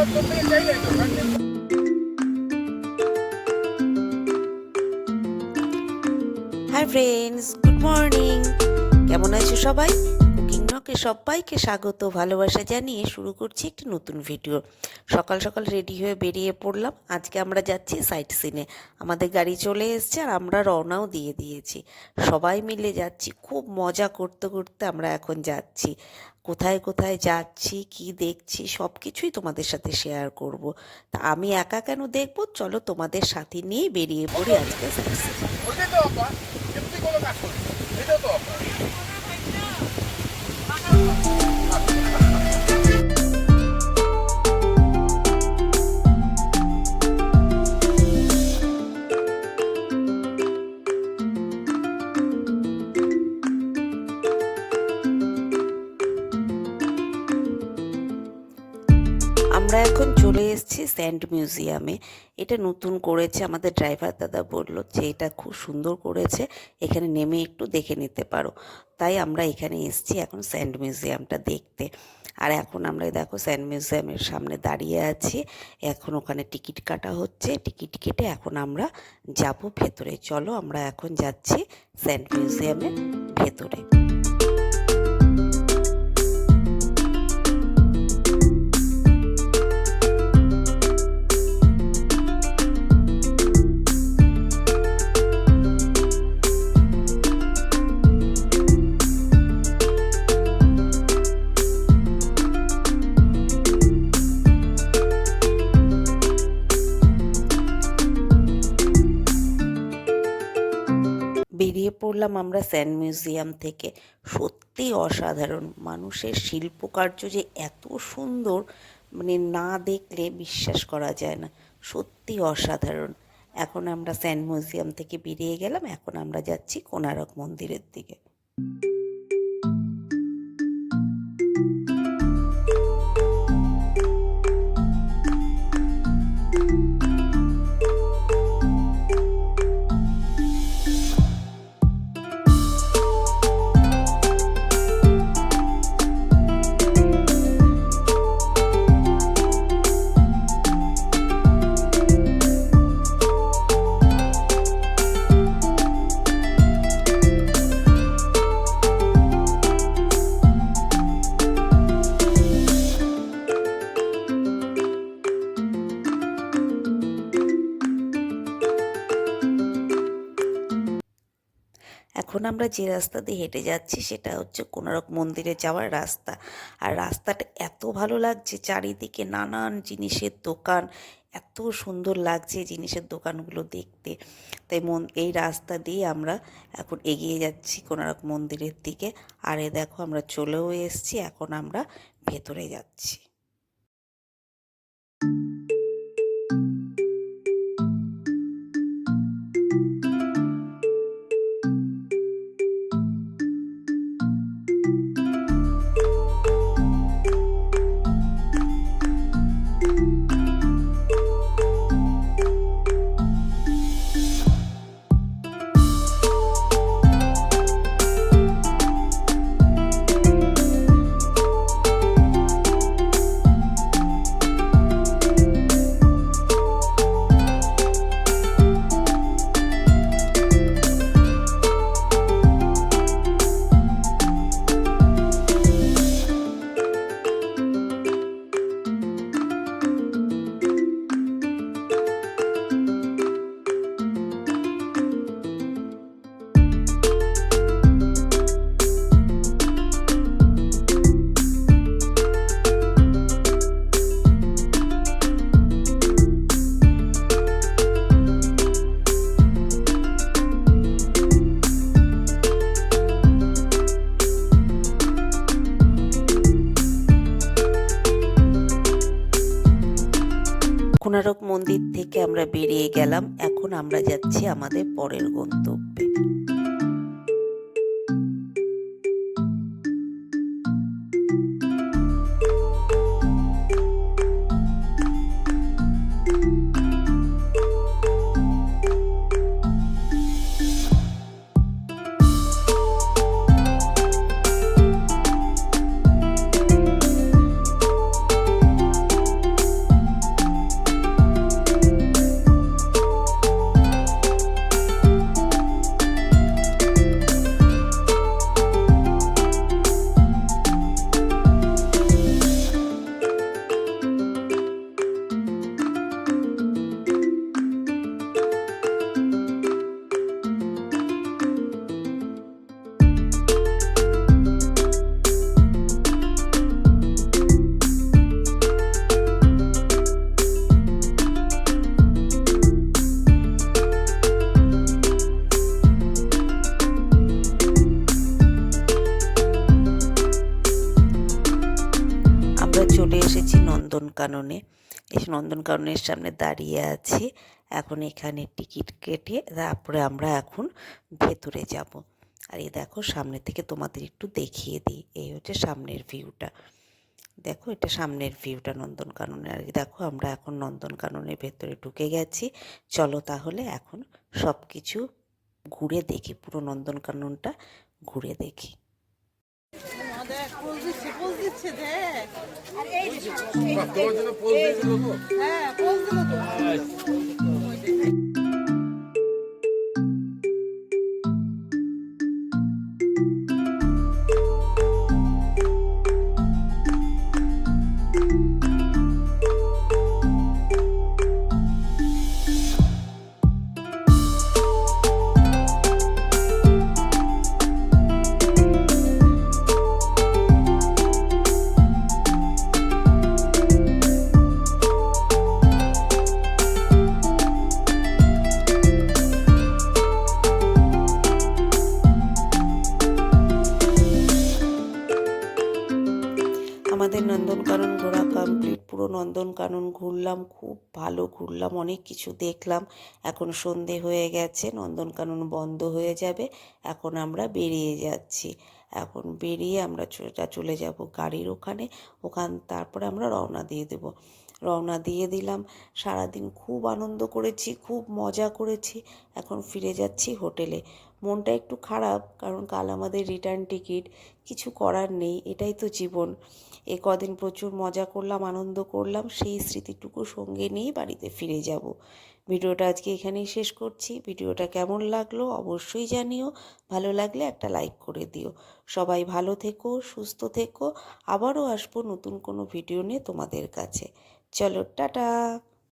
Hi friends, good morning. কেমন আছো সবাই? কুকিং নকে সবাইকে স্বাগত, ভালোবাসা জানিয়ে শুরু করছি একটি নতুন ভিডিও। সকাল সকাল রেডি হয়ে বেরিয়ে পড়লাম। আজকে আমরা যাচ্ছি সাইট সিনে। আমাদের গাড়ি চলে এসছে আর আমরা রওনাও দিয়ে দিয়েছি। সবাই মিলে যাচ্ছি, খুব মজা করতে করতে আমরা এখন যাচ্ছি। কোথায় কোথায় যাচ্ছি, কি দেখছি, সব কিছুই তোমাদের সাথে শেয়ার করব। তা আমি একা কেন দেখবো? চলো তোমাদের সাথে নিয়ে বেরিয়ে পড়ি আজকে সাইট সিনে। আমরা এখন চলে এসেছি স্যান্ড মিউজিয়ামে। এটা নতুন করেছে, আমাদের ড্রাইভার দাদা বলল যে এটা খুব সুন্দর করেছে, এখানে নেমে একটু দেখে নিতে পারো। তাই আমরা এখানে এসেছি এখন স্যান্ড মিউজিয়ামটা দেখতে। আর এখন আমরা দেখো স্যান্ড মিউজিয়ামের সামনে দাঁড়িয়ে আছি। এখন ওখানে টিকিট কাটা হচ্ছে, টিকিট কেটে এখন আমরা যাব ভেতরে। চলো আমরা এখন যাচ্ছি স্যান্ড মিউজিয়ামের ভেতরে। বেরিয়ে পড়লাম আমরা স্যান্ড মিউজিয়াম থেকে। সত্যি অসাধারণ, মানুষের শিল্পকার্য যে এত সুন্দর, মানে না দেখলে বিশ্বাস করা যায় না। সত্যি অসাধারণ। এখন আমরা স্যান্ড মিউজিয়াম থেকে বেরিয়ে গেলাম, এখন আমরা যাচ্ছি কোণারক মন্দিরের দিকে। এখন আমরা যে রাস্তা দিয়ে হেঁটে যাচ্ছি সেটা হচ্ছে কোণারক মন্দিরে যাওয়ার রাস্তা। আর রাস্তাটা এত ভালো লাগছে, চারিদিকে নানান জিনিসের দোকান, এত সুন্দর লাগছে জিনিসের দোকানগুলো দেখতে। তাই এই রাস্তা দিয়ে আমরা এখন এগিয়ে যাচ্ছি কোণারক মন্দিরের দিকে। আর এ দেখো আমরা চলেও এসেছি, এখন আমরা ভেতরে যাচ্ছি। কোণারক মন্দির থেকে আমরা বেরিয়ে গেলাম, এখন আমরা যাচ্ছি আমাদের পরের গন্তব্যে। নন্দনকাননে। এসে নন্দনকাননের সামনে দাঁড়িয়ে আছি। এখন এখানে টিকিট কেটে তারপরে আমরা এখন ভেতরে যাব। আর এই দেখো সামনে থেকে তোমাদের একটু দেখিয়ে দিই, এই হচ্ছে সামনের ভিউটা। দেখো এটা সামনের ভিউটা নন্দনকাননের। আর দেখো আমরা এখন নন্দনকাননের ভেতরে ঢুকে গেছি। চলো তাহলে এখন সব কিছু ঘুরে দেখি, পুরো নন্দনকাননটা ঘুরে দেখি। আমাদের নন্দনকানন ঘোরা কমপ্লিট। পুরো নন্দনকানন ঘুরলাম, খুব ভালো ঘুরলাম, অনেক কিছু দেখলাম। এখন সন্ধে হয়ে গেছে, নন্দনকানন বন্ধ হয়ে যাবে। এখন আমরা বেরিয়ে যাচ্ছি। এখন বেরিয়ে আমরা চলে যাব গাড়ির ওখানে। তারপরে আমরা রওনা দিয়ে দেব। রওনা দিয়ে দিলাম। সারাদিন খুব আনন্দ করেছি, খুব মজা করেছি। এখন ফিরে যাচ্ছি হোটেলে। মনটা একটু খারাপ, কারণ কাল আমাদের রিটার্ন টিকিট। কিছু করার নেই, এটাই তো জীবন। এ কদিন প্রচুর মজা করলাম, আনন্দ করলাম, সেই স্মৃতিটুকু সঙ্গে নিয়েই বাড়িতে ফিরে যাব। ভিডিওটা আজকে এখানেই শেষ করছি। ভিডিওটা কেমন লাগলো অবশ্যই জানিও। ভালো লাগলে একটা লাইক করে দিও। সবাই ভালো থেকো, সুস্থ থেকো। আবারও আসবো নতুন কোনো ভিডিও নিয়ে তোমাদের কাছে। চলো টাটা।